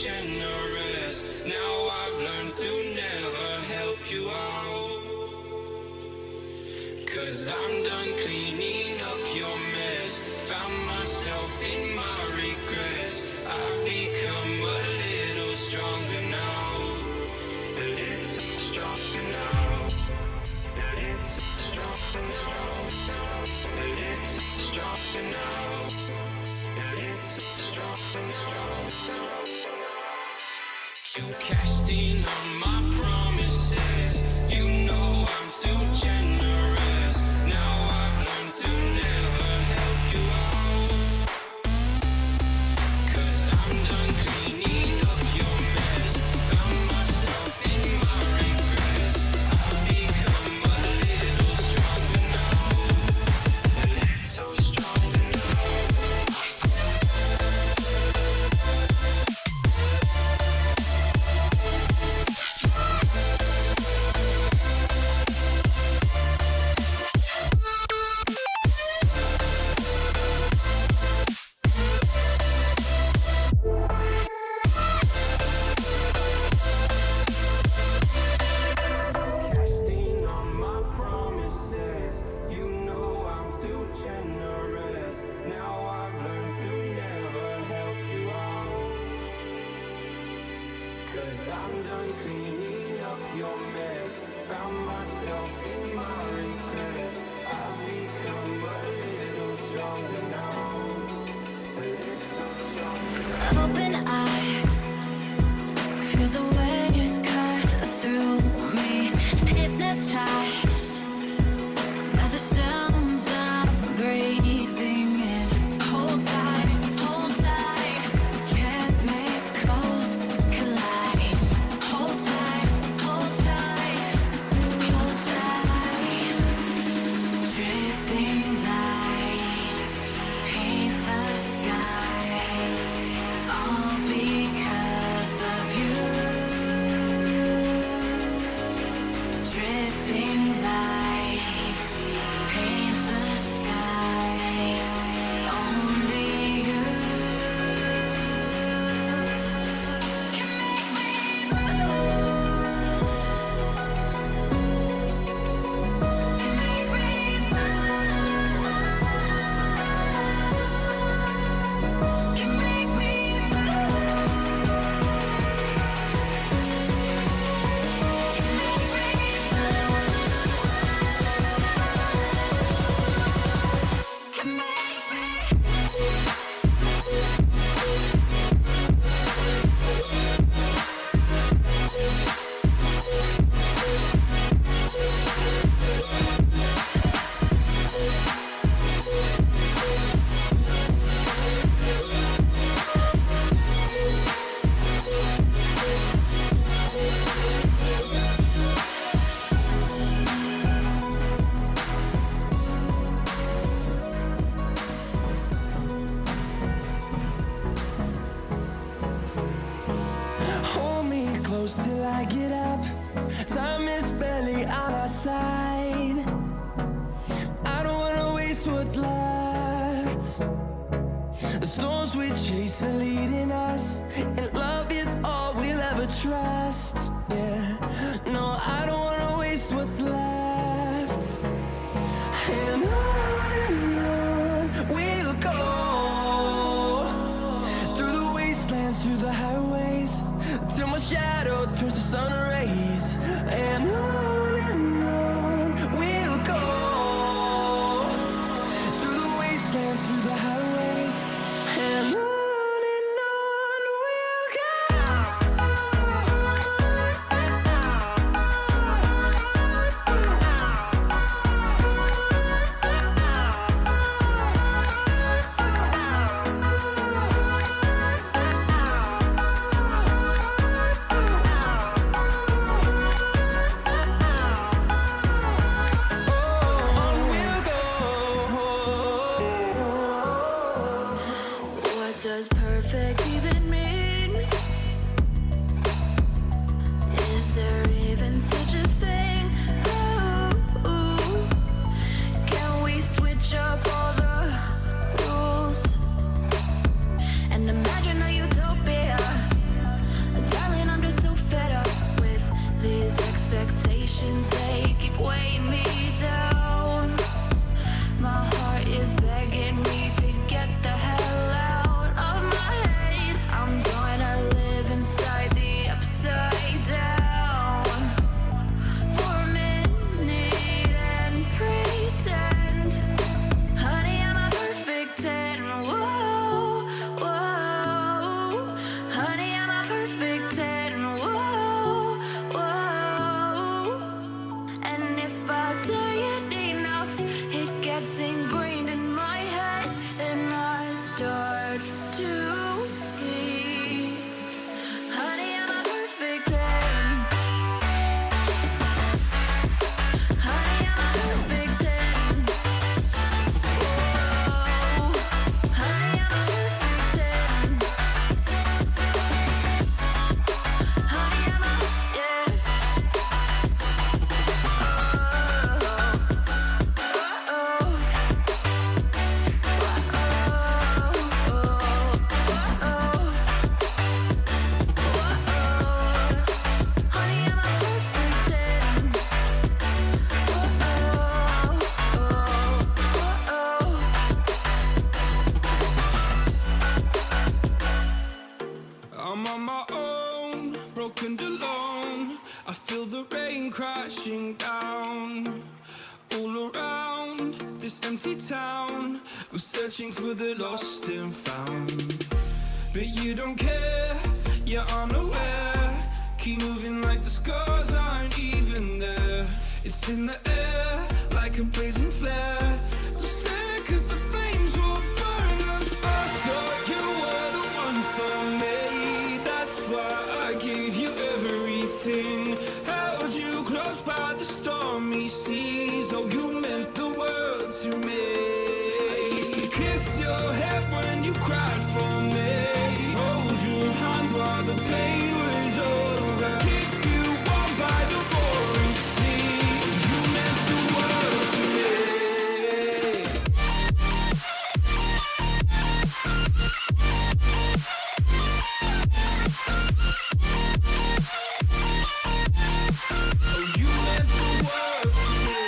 generous. Now I've learned to never help you out. 'Cause I'm done cleaning up your mess. Found myself in my regrets. I've become a little stronger now. A little stronger now. A little stronger now. A little stronger now. A little stronger now. You cashed in on my promises. You know I'm too generous. Now I've learned to never help you out. 'Cause I'm done cleaning up your mess. Found myself in my regrets. I've become a little stronger now. A little stronger now. Open eye, feel the waves cut through me. Hypnotized by the sounds I'm breathing in. Hold tight, chemicals collide. Hold tight, hold tight, hold tight. Dripping lights paint the skies, all because of you. Dripping lights paint the skies, only you can make me move. Can make me move. Can make me Hold me close till I get up. Time is barely on our side. I don't wanna waste what's left. The storms we chase are leading us, and love is all we'll ever trust. Yeah, no, I don't wanna waste what's left. And on we'll go, through the wastelands, through the highways, till my shadow turns to sun rays. And on we'll go, through the wastelands, through the highways. And on we'll go. broken and alone. I feel the rain crashing down all around this empty town. I'm searching for the lost and found, but you don't care, you're unaware. Keep moving like the scars aren't even there. It's in the air like a blazing flare. Don't stare 'cause the flames will burn us. I thought you were the one for me. That's why I gave you everything. Held you close by the stormy seas. Oh, you meant the world to me. I used to kiss your head when you cried for me. Hold your hand while the pain was over. Keep you warm by the roaring sea. You meant the world to me. Oh, you meant the world to me.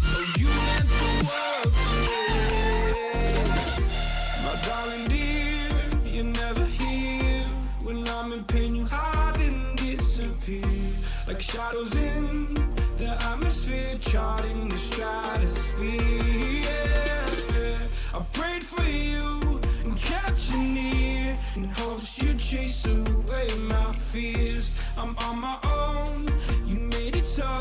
Oh, you meant the world to me. My darling dear, you're never here. When I'm in pain, you hide and disappear. Like shadows in the atmosphere, charting the stratosphere. Yeah. I prayed for you and kept you near, in hopes you'd chase away my fears. I'm on my own, you made it so,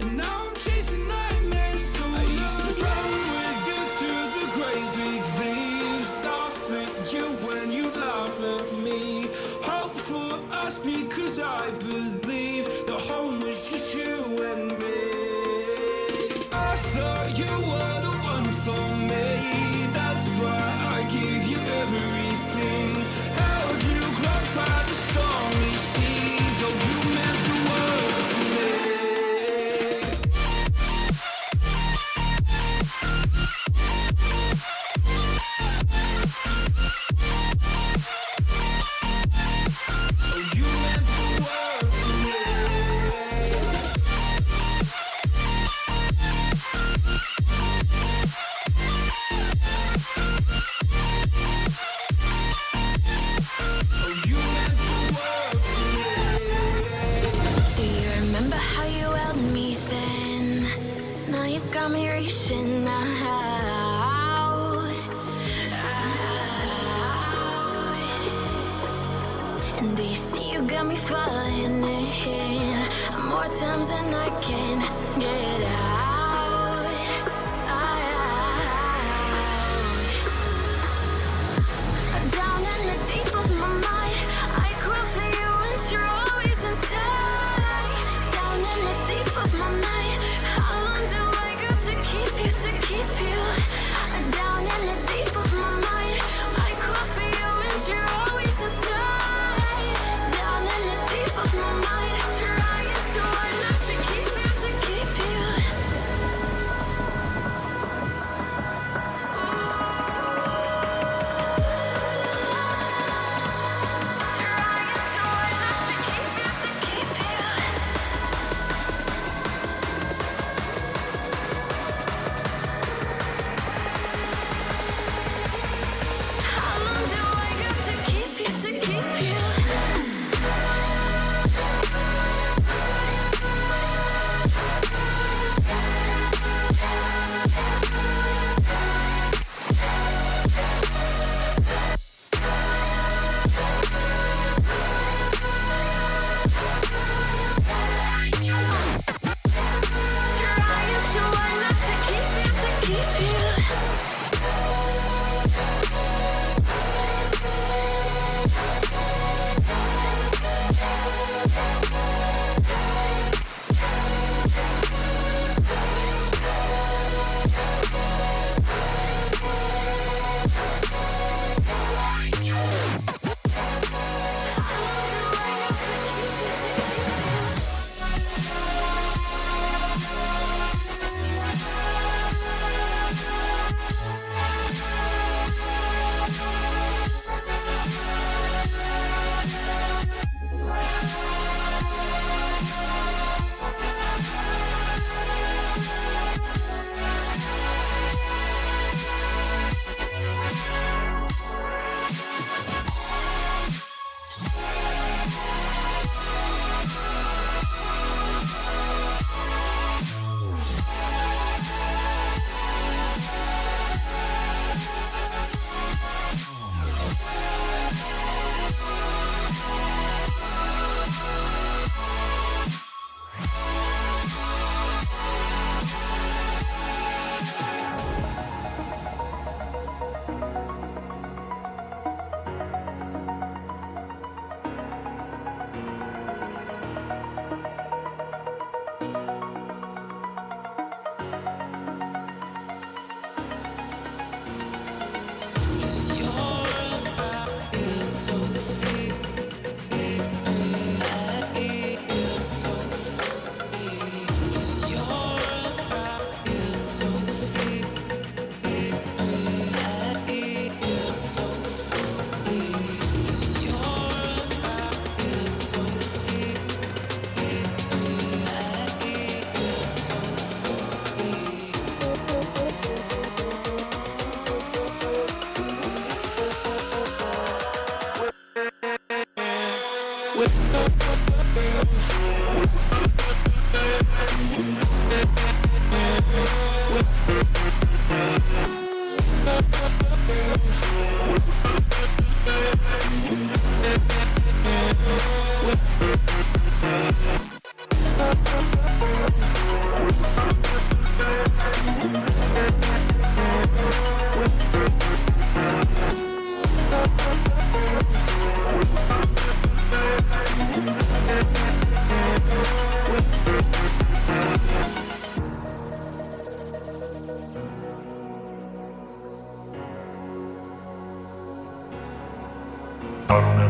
and now I'm chasing nightmares too. I used to run with you through the great big leaves, laugh at you when you laugh at me. Hope for us because I believe the home was just you and me. I thought you were the one for me. That's why I gave you everything. Held you close by the stormy seas. Oh, you meant the world to me. Oh, you meant the world to me. Oh, you meant the world to me. Do you remember how you held me then? Now you got me reaching out. And do you see you got me falling in more times than I can get out. Down in the deep of my mind, I crawl for you and you're always inside. Down in the deep of my mind, how long do I got to keep you, to keep you? Down in the deep of my mind, I crawl for you and you're always inside. Down in the deep of my mind, trying so hard not to keep you, to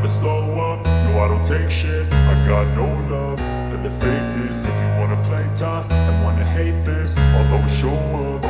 never slow up, no I don't take shit. I got no love for the fakeness. If you wanna play tough and wanna hate this, I'll always show up.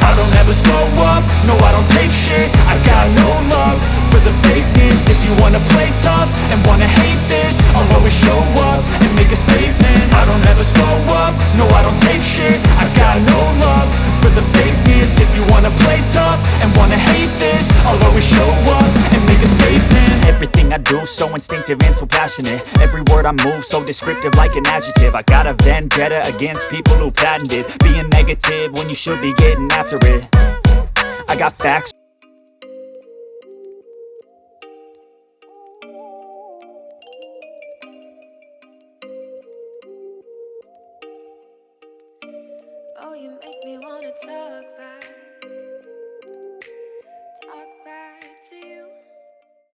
I don't ever slow up, no I don't take shit. I got no love for the fakeness. If you wanna play tough and wanna hate this, I'll always show up and make a statement. I don't ever slow up, no I don't take shit. I got no love for the fakeness. If you wanna play tough and wanna hate this, I'll always show up and make a statement. Everything I do so instinctive and so passionate. Every word I move so descriptive like an adjective. I got a vendetta against people who patented being negative when you should be getting after it. I got facts. Oh, you make me wanna talk back.